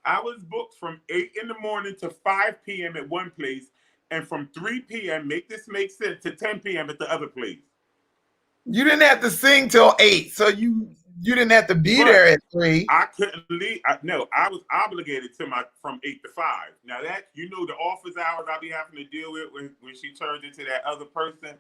I was booked from 8 in the morning to 5 p.m. at one place, and from 3 p.m., make this make sense, to 10 p.m. at the other place. You didn't have to sing till 8, so you didn't have to be there at 3. I couldn't leave. No, I was obligated to from 8 to 5. Now that, the office hours I be having to deal with when she turns into that other person.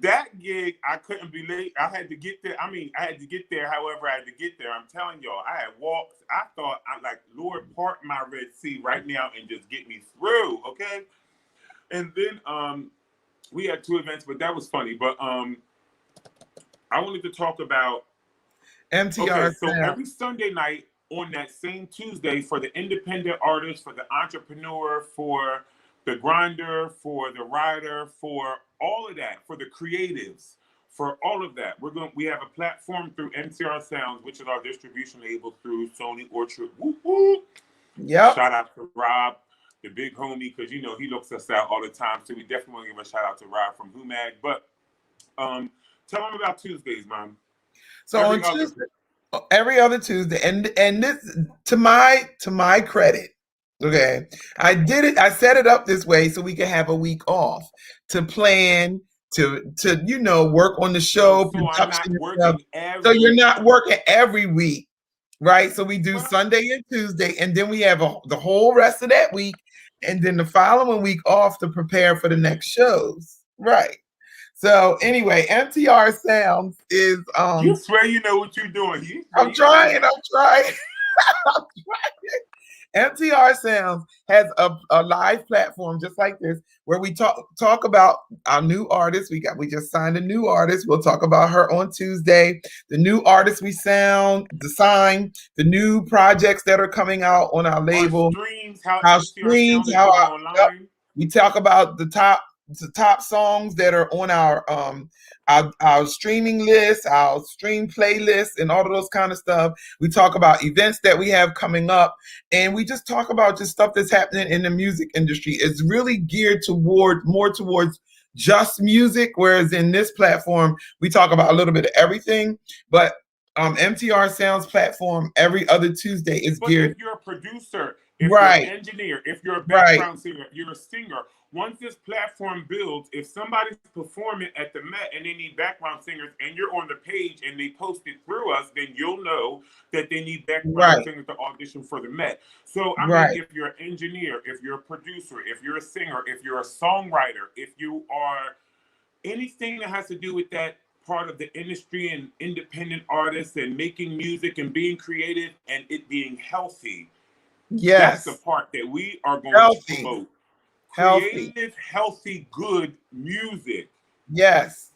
That gig, I couldn't be late. I had to get there. I had to get there however I had to get there. I'm telling y'all, I had walked. I thought, I'm like, Lord, part my Red Sea right now and just get me through, okay? And then we had 2 events, but that was funny. But I wanted to talk about MTR. Okay, so every Sunday night on that same Tuesday, for the independent artist, for the entrepreneur, for the grinder, for the writer, for all of that, for the creatives, for all of that, we have a platform through MTR Sounds, which is our distribution label through Sony Orchard. Woo-hoo. Yep. Shout out to Rob, the big homie, because he looks us out all the time. So we definitely want to give a shout out to Rob from Humag. But tell them about Tuesdays, Mom. So on Tuesday, every other Tuesday, and this to my credit, okay, I did it. I set it up this way so we could have a week off to plan, to work on the show. So I'm not working so you're not working every week, right? So we do Sunday and Tuesday, and then we have the whole rest of that week, and then the following week off to prepare for the next shows, right? So anyway, MTR Sounds is You swear you know what you're doing. I'm trying. MTR Sounds has a live platform just like this where we talk about our new artists. We just signed a new artist. We'll talk about her on Tuesday. The new artists we sign, the new projects that are coming out on our label. Our streams, how online. We talk about the top the top songs that are on our streaming list, our stream playlist, and all of those kind of stuff. We talk about events that we have coming up, and we just talk about just stuff that's happening in the music industry. It's really geared more towards just music, whereas in this platform we talk about a little bit of everything. But MTR Sounds platform every other Tuesday is geared. If you're a producer, if Right. you're an engineer, if you're a Right. background singer, if you're a singer, once this platform builds, if somebody's performing at the Met and they need background singers and you're on the page and they post it through us, then you'll know that they need background Right. singers to audition for the Met. So, I Right. mean, if you're an engineer, if you're a producer, if you're a singer, if you're a songwriter, if you are anything that has to do with that part of the industry and independent artists and making music and being creative and it being healthy, Yes. that's the part that we are going Healthy. to promote. Healthy. Creative, healthy, good music. Yes.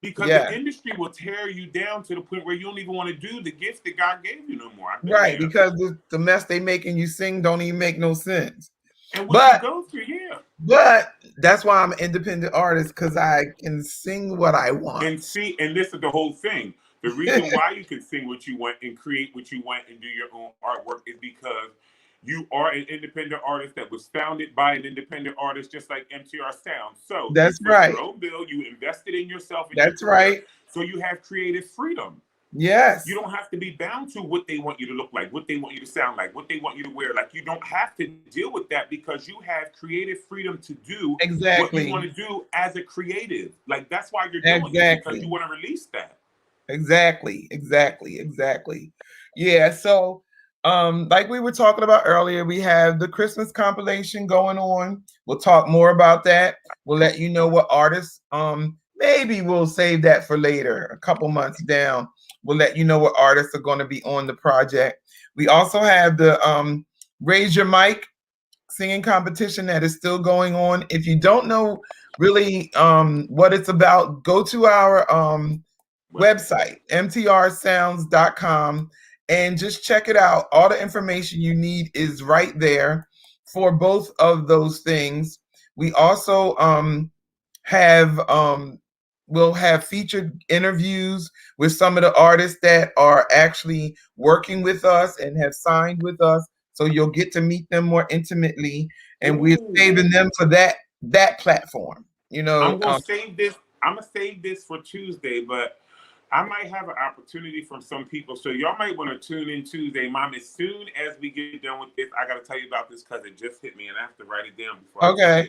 Because Yeah. the industry will tear you down to the point where you don't even want to do the gift that God gave you no more. I've been Right, there. because the mess they making you sing don't even make no sense. And what you go through, But that's why I'm an independent artist, because I can sing what I want. And see, and this is the whole thing. The reason why you can sing what you want and create what you want and do your own artwork is because you are an independent artist that was founded by an independent artist, just like MTR Sound. So that's you right. Your own bill, you invested in yourself. And that's your career, right. So you have creative freedom. Yes. You don't have to be bound to what they want you to look like, what they want you to sound like, what they want you to wear. Like, you don't have to deal with that because you have creative freedom to do exactly what you want to do as a creative. Like, that's why you're doing it, because you want to release that. Exactly. Yeah. So, like we were talking about earlier, we have the Christmas compilation going on. We'll talk more about that. We'll let you know what artists. Maybe we'll save that for later, a couple months down. We'll let you know what artists are going to be on the project. We also have the Raise Your Mic singing competition that is still going on. If you don't know really what it's about, go to our website, mtrsounds.com, and just check it out. All the information you need is right there for both of those things. We also we'll have featured interviews with some of the artists that are actually working with us and have signed with us. So you'll get to meet them more intimately, and we're saving them for that platform. You know, I'm gonna save this. I'm gonna save this for Tuesday, but I might have an opportunity from some people. So y'all might want to tune in Tuesday. Mom, as soon as we get done with this, I gotta tell you about this because it just hit me and I have to write it down before I forget.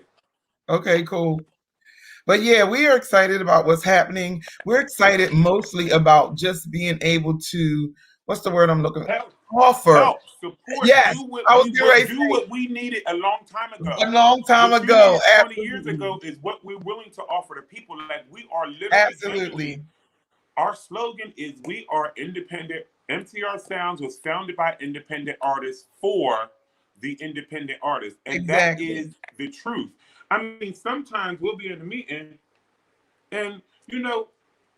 Okay, cool. But yeah, we are excited about what's happening. We're excited mostly about just being able to, what's the word I'm looking for? Offer. Help, support. Yes, do what, I was do what we needed a long time ago. A long time ago. 20 years ago is what we're willing to offer to people. Like, we are literally. Absolutely. Our slogan is we are independent. MTR Sounds was founded by independent artists for the independent artists. And that is the truth. I mean, sometimes we'll be in a meeting and, you know,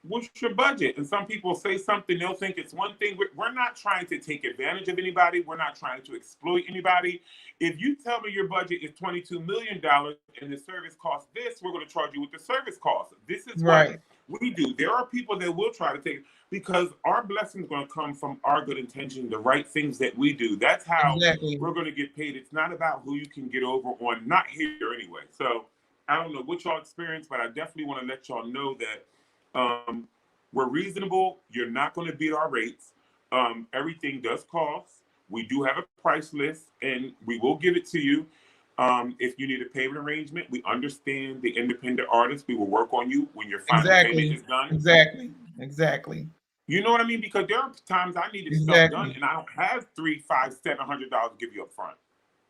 what's your budget? And some people say something, they'll think it's one thing. We're not trying to take advantage of anybody. We're not trying to exploit anybody. If you tell me your budget is $22 million and the service costs this, we're going to charge you with the service cost. This is what we do. There are people that will try to take, because our blessing is going to come from our good intention, the right things that we do. That's how we're going to get paid. It's not about who you can get over on, not here anyway. So I don't know what y'all experience, but I definitely want to let y'all know that we're reasonable. You're not going to beat our rates. Everything does cost. We do have a price list, and we will give it to you. If you need a payment arrangement, we understand the independent artist. We will work on you when your final payment is done. Exactly. You know what I mean? Because there are times I needed stuff done, and I don't have $300, $500, $700 to give you up front.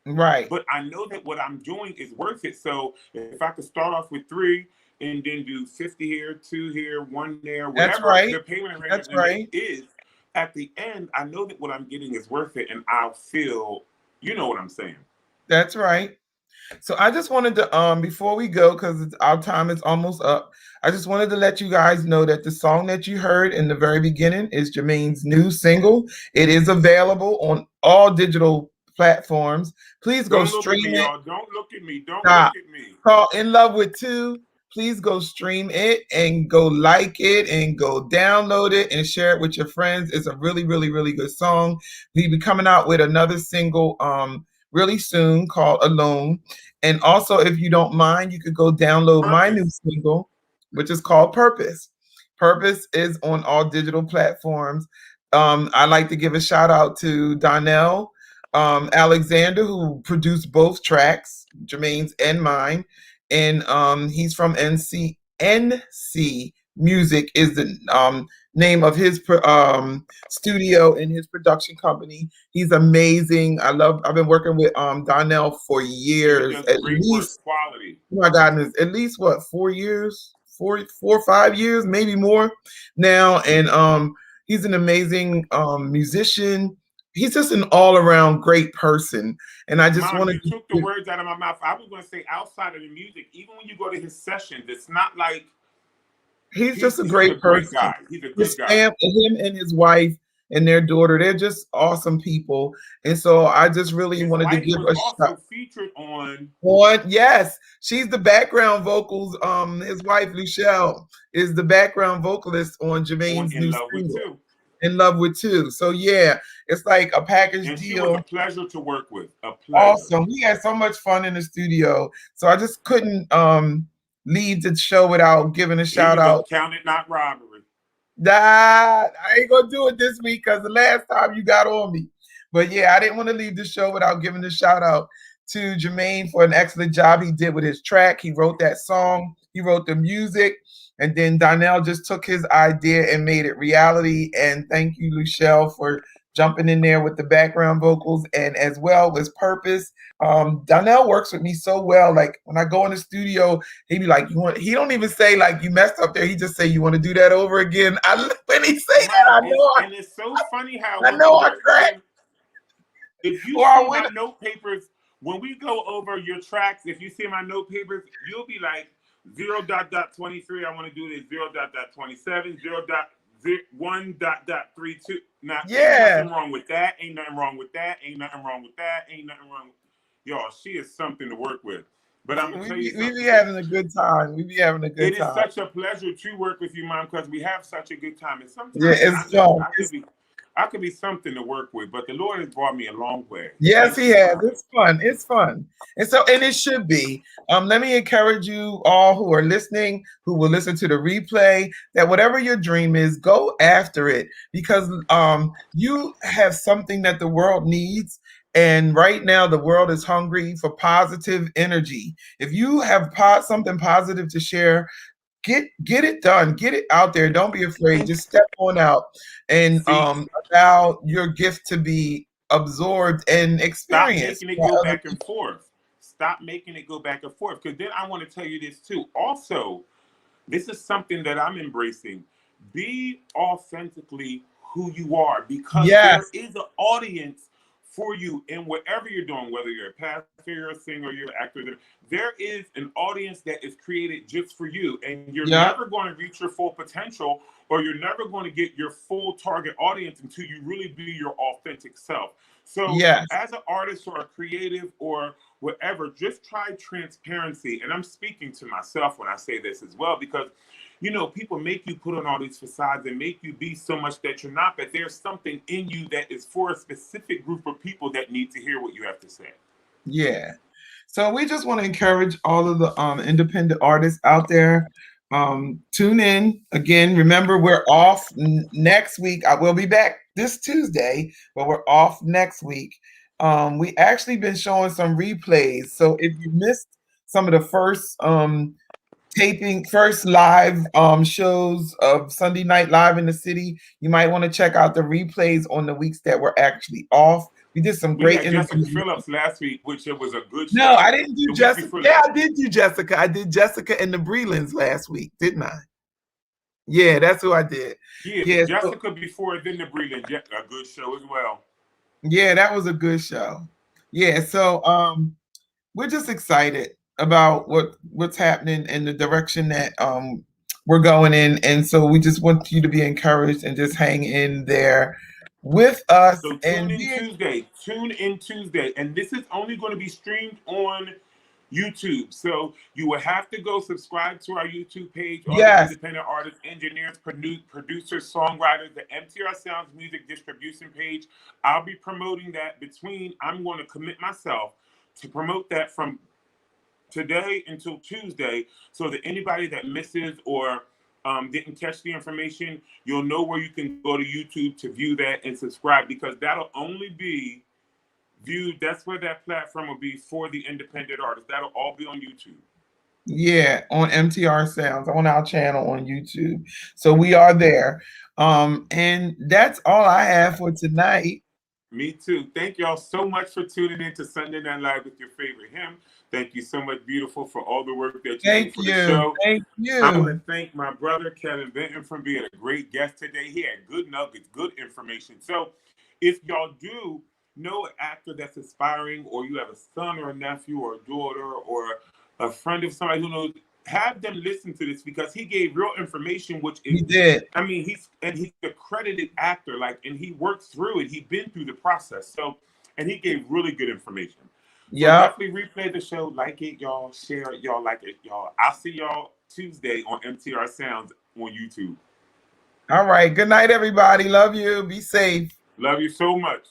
Right. But I know that what I'm doing is worth it. So if I could start off with 3 and then do 50 here, 2 here, 1 there, whatever the payment arrangement is, at the end, I know that what I'm getting is worth it, and I'll feel, you know what I'm saying. That's right. So I just wanted to, before we go, because our time is almost up, I just wanted to let you guys know that the song that you heard in the very beginning is Jermaine's new single. It is available on all digital platforms. Please go Don't look at stream me, it. y'all. Don't look at me. Don't Stop. look at me. Call In Love with Two. Please go stream it and go like it and go download it and share it with your friends. It's a really, really, really good song. We'll be coming out with another single really soon called Alone. And also, if you don't mind, you could go download my new single, which is called Purpose. Purpose is on all digital platforms. I'd like to give a shout out to Donnell Alexander, who produced both tracks, Jermaine's and mine. And he's from NC Music is the name of his studio and his production company. He's amazing. I've been working with Donnell for years, at least quality. Oh my goodness, at least what, 4 years, 4 or 5 years, maybe more now. And he's an amazing musician. He's just an all-around great person. And I just wanted to took the words out of my mouth. I was going to say, outside of the music, even when you go to his sessions, it's not like he's just a great person. Great guy. He's a good guy. Him and his wife and their daughter, they're just awesome people. And so I just really wanted to give a shout. Featured on Yes, she's the background vocals. His wife Luchelle is the background vocalist on Jermaine's new single, In Love with Two. So yeah, it's like a package deal. She was a pleasure to work with. A pleasure. Awesome. We had so much fun in the studio. So I just couldn't leave the show without giving a shout out. Count it not robbery. Nah, I ain't gonna do it this week because the last time you got on me. But yeah, I didn't want to leave the show without giving a shout out to Jermaine for an excellent job he did with his track. He wrote that song, he wrote the music, and then Donnell just took his idea and made it reality. And thank you, Luchelle, for jumping in there with the background vocals, and as well as Purpose. Donnell works with me so well. Like when I go in the studio, he'd be like, he don't even say like you messed up there. He just say, you want to do that over again? When he say that, I know. And it's so funny how I know I crack. If you see my note papers, when we go over your tracks, if you see my note papers, you'll be like 0.23. I want to do this 0.27, 1.32. Now, ain't nothing wrong with that. Ain't nothing wrong with that. Ain't nothing wrong with that. Ain't nothing wrong with y'all. She is something to work with. But I'm gonna tell you something. We be having a good time. We be having a good time. It is such a pleasure to work with you, Mom, because we have such a good time. And sometimes it's fun. I could be something to work with, but the Lord has brought me a long way. Yes, He has. It's fun. It's fun. And it should be. Let me encourage you all who are listening, who will listen to the replay, that whatever your dream is, go after it, because you have something that the world needs. And right now, the world is hungry for positive energy. If you have something positive to share, get it done. Get it out there. Don't be afraid. Just step on out and allow your gift to be absorbed and experienced. Stop making it go back and forth. Stop making it go back and forth. Because then I want to tell you this too. Also, this is something that I'm embracing. Be authentically who you are, because there is an audience for you in whatever you're doing, whether you're a pastor, you're a singer, you're an actor. There is an audience that is created just for you, and you're never going to reach your full potential, or you're never going to get your full target audience until you really be your authentic self. So as an artist or a creative or whatever, just try transparency. And I'm speaking to myself when I say this as well, because you know, people make you put on all these facades and make you be so much that you're not, but there's something in you that is for a specific group of people that need to hear what you have to say. Yeah. So we just want to encourage all of the independent artists out there. Tune in. Again, remember, we're off next week. I will be back this Tuesday, but we're off next week. We actually been showing some replays. So if you missed some of the first live shows of Sunday Night Live in the City, you might want to check out the replays on the weeks that we're actually off. We did some great interviews. Jessica Phillips last week, which it was a good show. No, I didn't do Jessica. Yeah, I did do Jessica. I did Jessica and the Brelands last week, didn't I? Yeah, that's who I did. Yeah, Jessica before, then the Brelands, a good show as well. Yeah, that was a good show. Yeah, so we're just excited about what's happening and the direction that we're going in, and so we just want you to be encouraged and just hang in there with us. So And tune in Tuesday, and this is only going to be streamed on YouTube. So you will have to go subscribe to our YouTube page. All the yes, independent artists, engineers, producers, songwriters, the MTR Sounds music distribution page. I'll be promoting that I'm going to commit myself to promote that from today until Tuesday, so that anybody that misses or didn't catch the information, you'll know where you can go to YouTube to view that and subscribe, because that'll only be viewed. That's where that platform will be for the independent artists. That'll all be on YouTube. yeah, on MTR Sounds on our channel on YouTube. So we are there. And that's all I have for tonight. Me too. Thank y'all so much for tuning in to Sunday Night Live with your favorite him. Thank you so much, beautiful, for all the work that you do for the show. Thank I want you. to thank my brother Kevin Benton for being a great guest today. He had good nuggets, good information. So if y'all do know an actor that's aspiring, or you have a son or a nephew or a daughter or a friend of somebody who knows, have them listen to this, because he gave real information, which is, He did. I mean, he's a credited actor, and he worked through it. He's been through the process. So, and he gave really good information. So Yeah. definitely replay the show, like it, y'all, share it, y'all, like it, y'all. I'll see y'all Tuesday on MTR Sounds on YouTube. All right. Good night, everybody. Love you. Be safe. Love you so much.